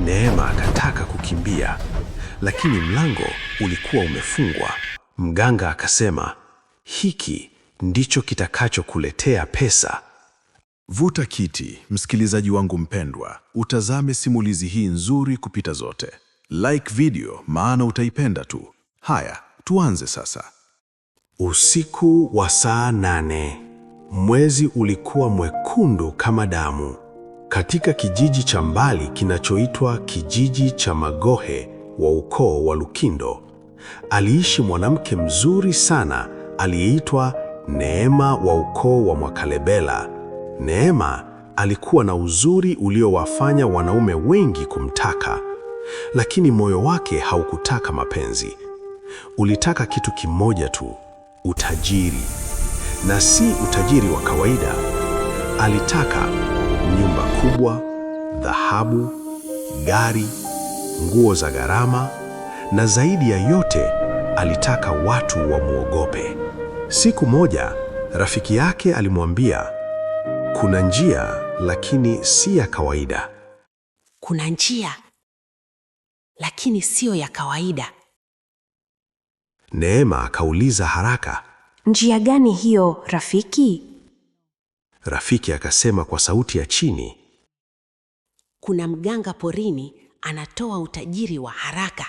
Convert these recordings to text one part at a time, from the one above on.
Neema akataka kukimbia, lakini mlango ulikuwa umefungwa. Mganga akasema, hiki ndicho kitakachokuletea pesa. Vuta kiti, msikilizaji wangu mpendwa, utazame simulizi hii nzuri kupita zote. Like video, maana utaipenda tu. Haya, tuanze sasa. Usiku wa saa 8. Mwezi ulikuwa mwekundu kama damu. Katika kijiji cha mbali kinachoitwa kijiji cha Magohe wa ukoo wa Lukindo, aliishi mwanamke mzuri sana aliyeitwa Neema wa ukoo wa Mwakalebela. Neema alikuwa na uzuri uliowafanya wanaume wengi kumtaka, lakini moyo wake haukutaka mapenzi. Ulitaka kitu kimoja tu, utajiri. Na si utajiri wa kawaida. Alitaka nyumba kubwa, dhahabu, gari, nguo za gharama, na zaidi ya yote alitaka watu wamuogope. Siku moja, rafiki yake alimwambia, kuna njia lakini si ya kawaida. Kuna njia lakini siyo ya kawaida. Neema akauliza haraka, njia gani hiyo, rafiki? Rafiki akasema kwa sauti ya chini, kuna mganga porini anatoa utajiri wa haraka.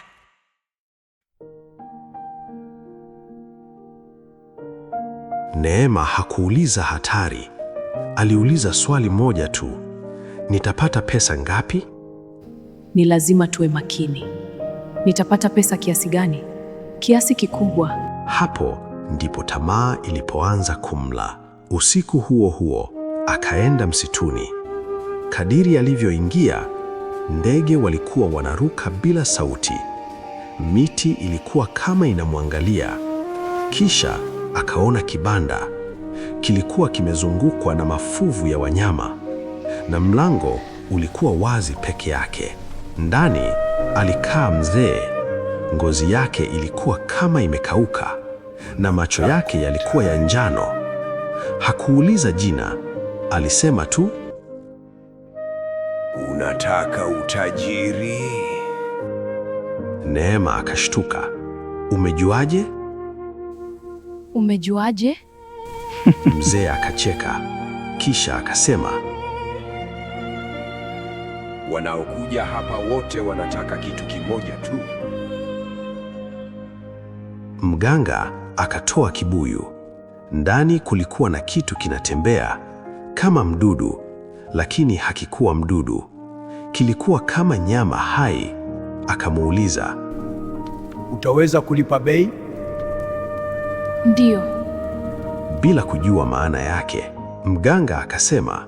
Neema hakuuliza hatari. Aliuliza swali moja tu, nitapata pesa ngapi? Ni lazima tuwe makini. Nitapata pesa kiasi gani? Kiasi kikubwa. Hapo ndipo tamaa ilipoanza kumla. Usiku huo huo akaenda msituni. Kadiri alivyoingia, ndege walikuwa wanaruka bila sauti. Miti ilikuwa kama inamwangalia. Kisha akaona kibanda. Kilikuwa kimezungukwa na mafuvu ya wanyama, na mlango ulikuwa wazi peke yake. Ndani alikaa mzee. Ngozi yake ilikuwa kama imekauka na macho yake yalikuwa ya njano. Hakuuliza jina, alisema tu, unataka utajiri? Neema akashtuka. Umejuaje? Umejuaje? Mzee akacheka, kisha akasema, wanaokuja hapa wote wanataka kitu kimoja tu. Mganga akatoa kibuyu. Ndani kulikuwa na kitu kinatembea kama mdudu, lakini hakikuwa mdudu. Kilikuwa kama nyama hai. Akamuuliza, utaweza kulipa bei? Ndiyo. Bila kujua maana yake, mganga akasema,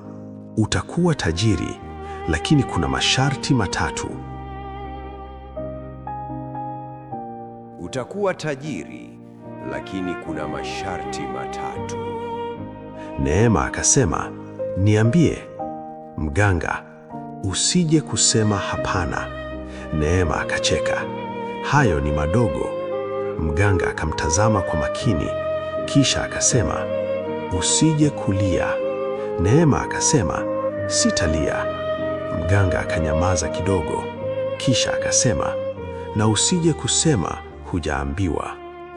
utakuwa tajiri, lakini kuna masharti matatu. Utakuwa tajiri, lakini kuna masharti matatu. Neema akasema, niambie. Mganga, usije kusema hapana. Neema akacheka, hayo ni madogo. Mganga akamtazama kwa makini, kisha akasema, usije kulia. Neema akasema, sitalia. Mganga akanyamaza kidogo, kisha akasema, na usije kusema hujaambiwa.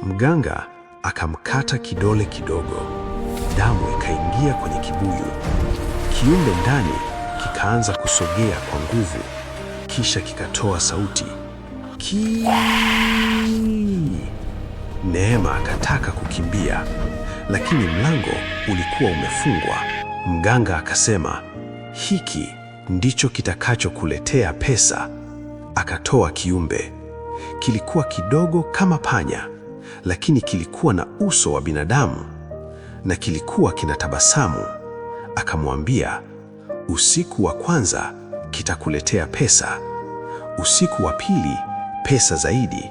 Mganga akamkata kidole kidogo. Damu ikaingia kwenye kibuyu. Kiumbe ndani kikaanza kusogea kwa nguvu, kisha kikatoa sauti, Kii. Neema akataka kukimbia, lakini mlango ulikuwa umefungwa. Mganga akasema, hiki ndicho kitakachokuletea pesa. Akatoa kiumbe. Kilikuwa kidogo kama panya, lakini kilikuwa na uso wa binadamu na kilikuwa kinatabasamu. Akamwambia, usiku wa kwanza kitakuletea pesa, usiku wa pili pesa zaidi,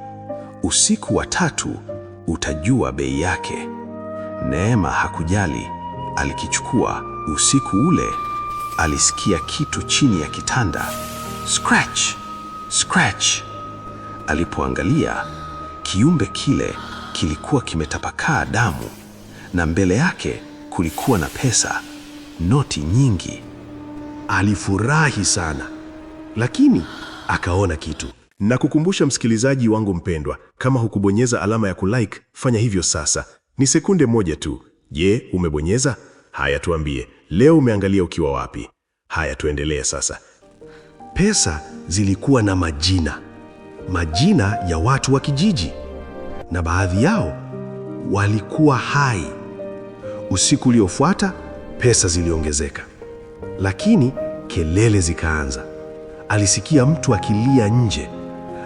usiku wa tatu utajua bei yake. Neema hakujali, alikichukua. Usiku ule alisikia kitu chini ya kitanda, scratch, scratch. Alipoangalia, kiumbe kile kilikuwa kimetapakaa damu, na mbele yake kulikuwa na pesa, noti nyingi. Alifurahi sana, lakini akaona kitu. Na kukumbusha msikilizaji wangu mpendwa, kama hukubonyeza alama ya kulike, fanya hivyo sasa. Ni sekunde moja tu. Je, umebonyeza? Haya, tuambie, leo umeangalia ukiwa wapi? Haya, tuendelee sasa. Pesa zilikuwa na majina, majina ya watu wa kijiji, na baadhi yao walikuwa hai. Usiku uliofuata pesa ziliongezeka, lakini kelele zikaanza. Alisikia mtu akilia nje.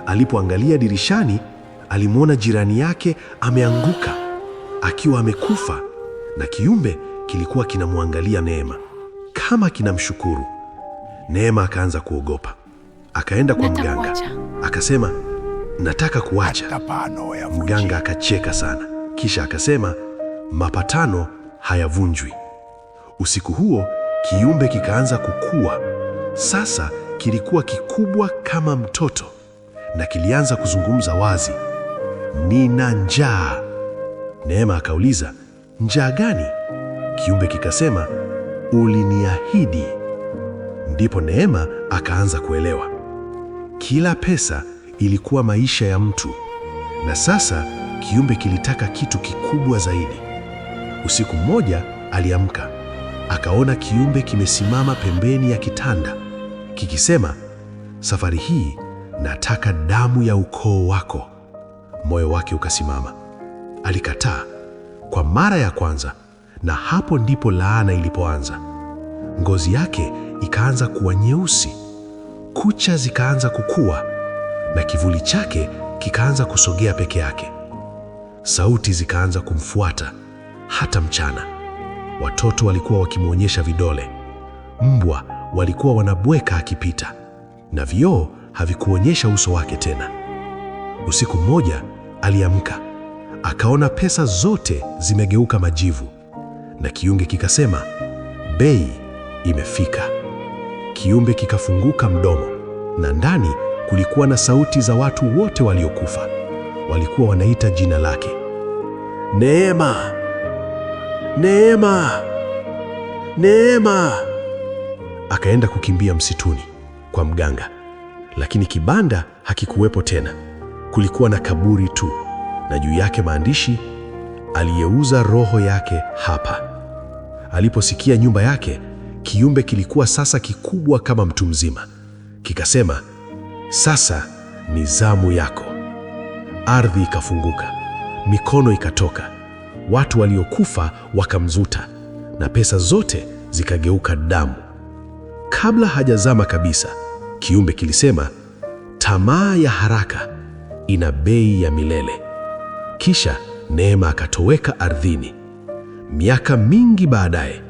Alipoangalia dirishani, alimwona jirani yake ameanguka akiwa amekufa, na kiumbe kilikuwa kinamwangalia Neema kama kinamshukuru. Neema akaanza kuogopa. Akaenda kwa mganga, akasema, nataka kuacha. Mganga akacheka sana, kisha akasema, mapatano hayavunjwi. Usiku huo kiumbe kikaanza kukua. Sasa kilikuwa kikubwa kama mtoto na kilianza kuzungumza wazi. Nina njaa. Neema akauliza, njaa gani? Kiumbe kikasema, uliniahidi. Ndipo Neema akaanza kuelewa. Kila pesa ilikuwa maisha ya mtu, na sasa kiumbe kilitaka kitu kikubwa zaidi. Usiku mmoja aliamka, akaona kiumbe kimesimama pembeni ya kitanda kikisema, safari hii nataka damu ya ukoo wako. Moyo wake ukasimama. Alikataa kwa mara ya kwanza, na hapo ndipo laana ilipoanza. Ngozi yake ikaanza kuwa nyeusi, kucha zikaanza kukua, na kivuli chake kikaanza kusogea peke yake. Sauti zikaanza kumfuata hata mchana. Watoto walikuwa wakimwonyesha vidole, mbwa walikuwa wanabweka akipita, na vioo havikuonyesha uso wake tena. Usiku mmoja aliamka, akaona pesa zote zimegeuka majivu, na kiumbe kikasema, bei imefika. Kiumbe kikafunguka mdomo, na ndani kulikuwa na sauti za watu wote waliokufa. Walikuwa wanaita jina lake, Neema, Neema, Neema. Akaenda kukimbia msituni kwa mganga, lakini kibanda hakikuwepo tena. Kulikuwa na kaburi tu, na juu yake maandishi, aliyeuza roho yake hapa. Aliposikia nyumba yake, kiumbe kilikuwa sasa kikubwa kama mtu mzima. Kikasema, sasa ni zamu yako. Ardhi ikafunguka, mikono ikatoka, watu waliokufa wakamzuta, na pesa zote zikageuka damu. Kabla hajazama kabisa, kiumbe kilisema, tamaa ya haraka ina bei ya milele. Kisha Neema akatoweka ardhini. Miaka mingi baadaye,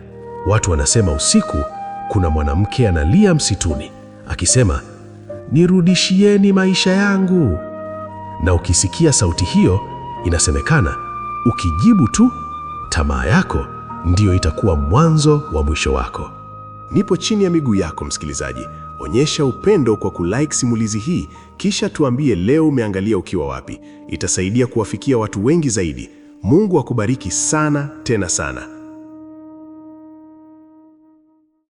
watu wanasema usiku kuna mwanamke analia msituni akisema, nirudishieni maisha yangu. Na ukisikia sauti hiyo, inasemekana ukijibu tu, tamaa yako ndiyo itakuwa mwanzo wa mwisho wako. Nipo chini ya miguu yako msikilizaji. Onyesha upendo kwa kulike simulizi hii, kisha tuambie leo umeangalia ukiwa wapi. Itasaidia kuwafikia watu wengi zaidi. Mungu akubariki sana tena sana.